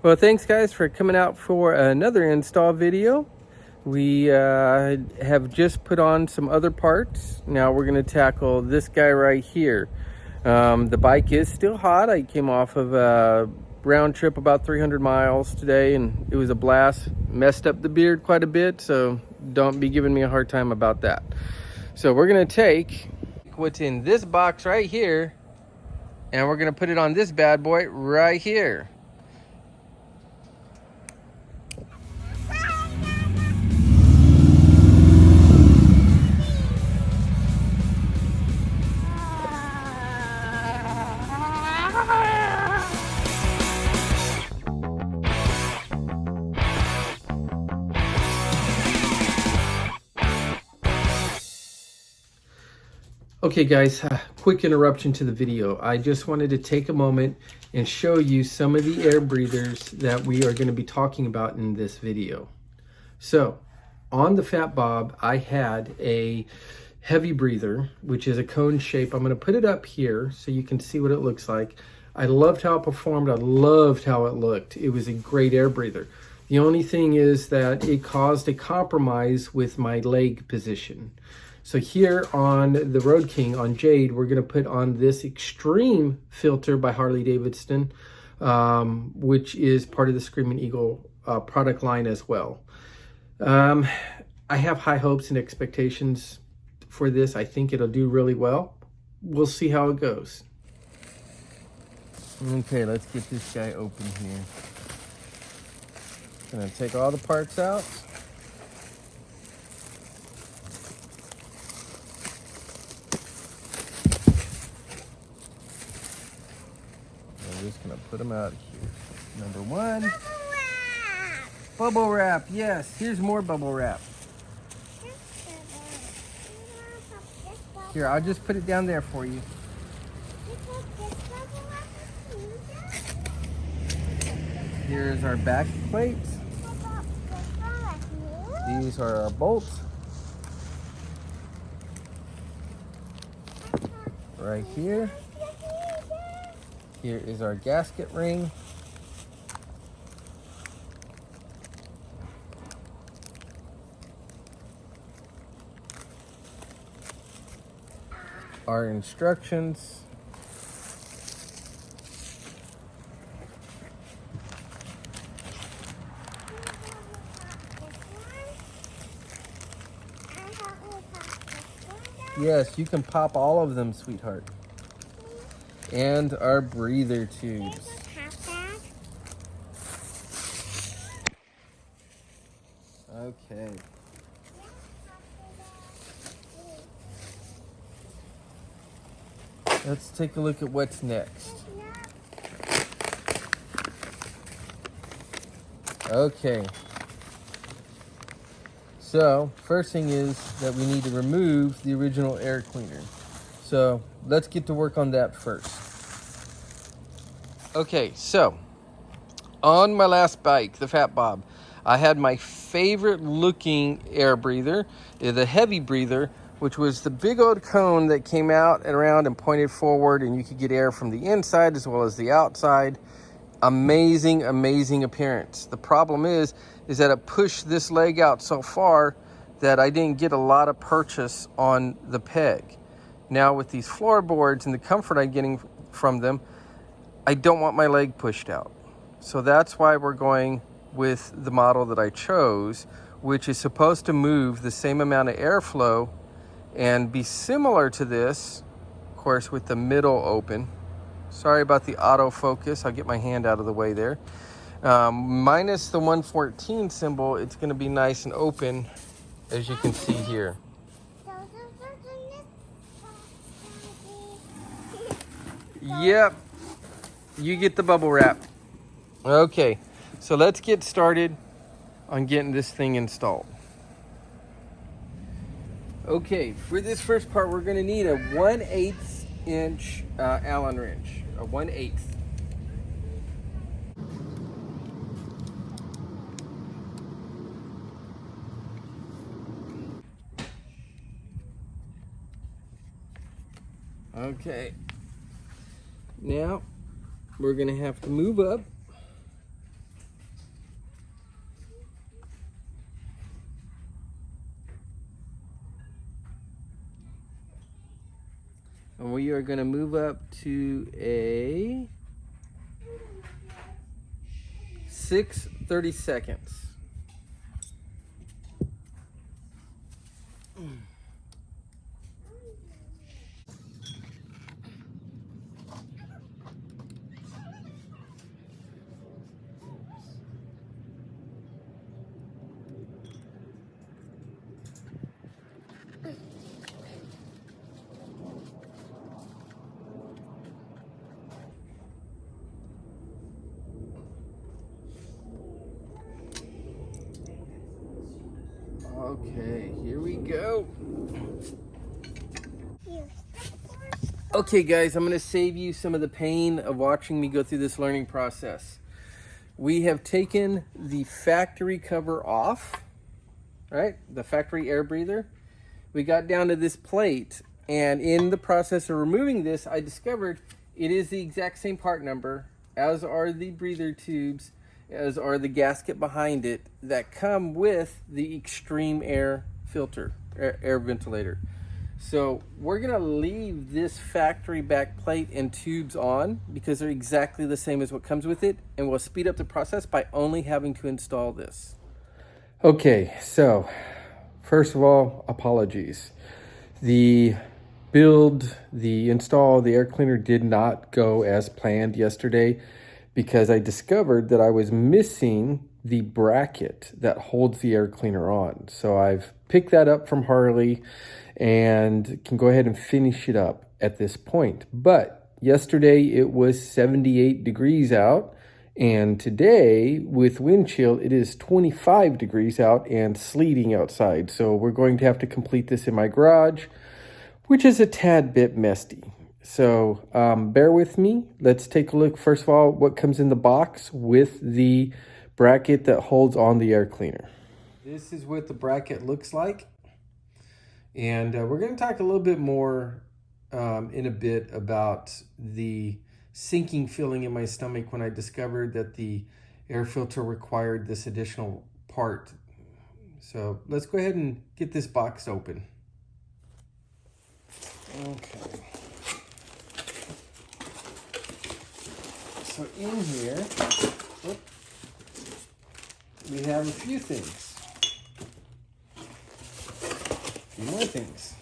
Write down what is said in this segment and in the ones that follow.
Well, thanks guys for coming out for another install video. We have just put on some other parts. Now we're going to tackle this guy right here. The bike is still hot. I came off of a round trip about 300 miles today and it was a blast. Messed up the beard quite a bit, so don't be giving me a hard time about that. So we're going to take what's in this box right here and we're going to put it on this bad boy right here. Okay guys, quick interruption to the video. I just wanted to take a moment and show you some of the air breathers that we are going to be talking about in this video. So on the Fat Bob, I had a heavy breather, which is a cone shape. I'm going to put it up here so you can see what it looks like. I loved how it performed. I loved how it looked. It was a great air breather. The only thing is that it caused a compromise with my leg position. So here on the Road King, on Jade, we're going to put on this Extreme filter by Harley Davidson, which is part of the Screaming Eagle product line as well. I have high hopes and expectations for this. I think it'll do really well. We'll see how it goes. Okay, let's get this guy open here. Gonna take all the parts out. I'm just gonna put them out here. Number one. Bubble wrap, yes. Here's more bubble wrap. Here, I'll just put it down there for you. Here's our back plates. These are our bolts. Right here. Here is our gasket ring. Our instructions. Yes, you can pop all of them, sweetheart. And our breather tubes. Okay. Let's take a look at what's next. Okay. So, first thing is that we need to remove the original air cleaner. So, let's get to work on that first. Okay, so, on my last bike, the Fat Bob, I had my favorite looking air breather, the heavy breather, which was the big old cone that came out and around and pointed forward, and you could get air from the inside as well as the outside. Amazing, amazing appearance. The problem is that it pushed this leg out so far that I didn't get a lot of purchase on the peg. Now with these floorboards and the comfort I'm getting from them, I don't want my leg pushed out. So that's why we're going with the model that I chose, which is supposed to move the same amount of airflow and be similar to this, of course, with the middle open. Sorry about the autofocus. I'll get my hand out of the way there. Minus the 114 symbol, it's going to be nice and open, as you can see here. Yep, you get the bubble wrap. Okay, so let's get started on getting this thing installed. Okay, for this first part, we're going to need a 1/8 inch Allen wrench, a 1/8. Okay, now we're going to have to move up And we are going to move up to a 6/32. Okay, here we go. Okay guys, I'm going to save you some of the pain of watching me go through this learning process. We have taken the factory cover off, right? The factory air breather. We got down to this plate, and in the process of removing this, I discovered it is the exact same part number, as are the breather tubes, as are the gasket behind it, that come with the extreme air filter, air ventilator. So we're gonna leave this factory back plate and tubes on because they're exactly the same as what comes with it, and we'll speed up the process by only having to install this. Okay, so first of all, apologies. The install, the air cleaner did not go as planned yesterday because I discovered that I was missing the bracket that holds the air cleaner on. So I've picked that up from Harley and can go ahead and finish it up at this point. But yesterday it was 78 degrees out, and today with wind chill it is 25 degrees out and sleeting outside. So we're going to have to complete this in my garage, which is a tad bit messy. So bear with me. Let's take a look first of all what comes in the box with the bracket that holds on the air cleaner. This is what the bracket looks like. And we're going to talk a little bit more in a bit about the sinking feeling in my stomach when I discovered that the air filter required this additional part. So let's go ahead and get this box open. Okay. So in here, we have a few things. A few more things.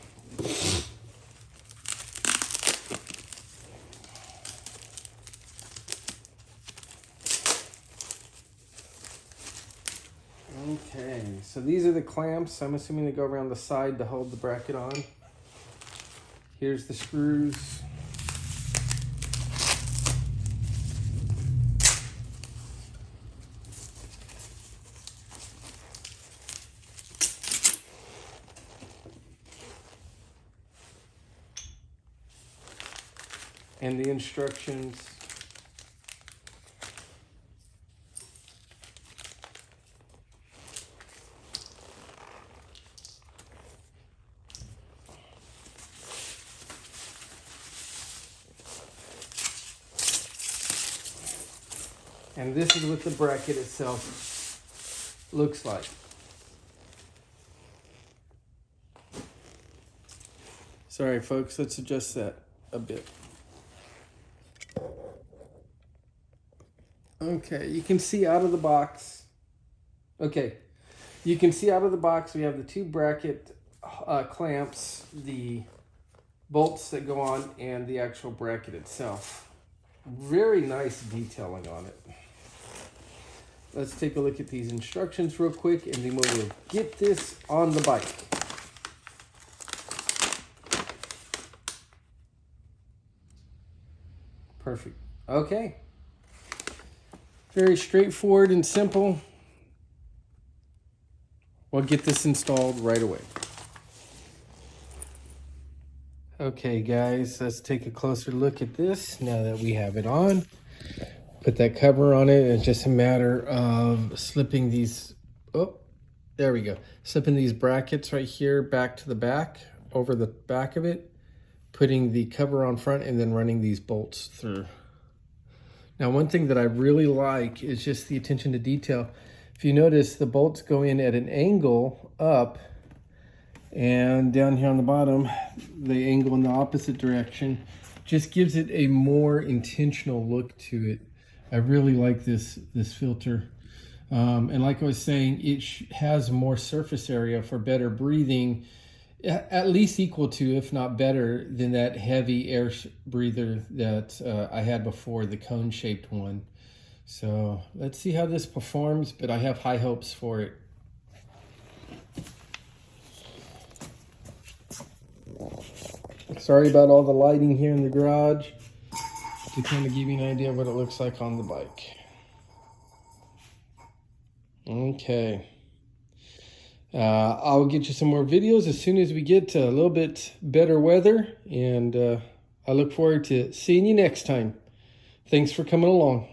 Okay, so these are the clamps. I'm assuming they go around the side to hold the bracket on. Here's the screws. And the instructions. And this is what the bracket itself looks like. Sorry folks, let's adjust that a bit. Okay, you can see out of the box. Okay, you can see out of the box we have the two bracket clamps, the bolts that go on, and the actual bracket itself. Very nice detailing on it. Let's take a look at these instructions real quick, and then we'll get this on the bike. Perfect. Okay. Very straightforward and simple. We'll get this installed right away. Okay guys, let's take a closer look at this now that we have it on. Put that cover on it. It's just a matter of slipping these, oh, there we go. Slipping these brackets right here back to the back, over the back of it, putting the cover on front, and then running these bolts through. Now, one thing that I really like is just the attention to detail. If you notice, the bolts go in at an angle up, And down here on the bottom, they angle in the opposite direction. Just gives it a more intentional look to it. I really like this filter. And like I was saying, it has more surface area for better breathing, at least equal to, if not better, than that heavy air breather that I had before, the cone-shaped one. So let's see how this performs, but I have high hopes for it. Sorry about all the lighting here in the garage, to kind of give you an idea of what it looks like on the bike. Okay. I'll get you some more videos as soon as we get to a little bit better weather, and I look forward to seeing you next time. Thanks for coming along.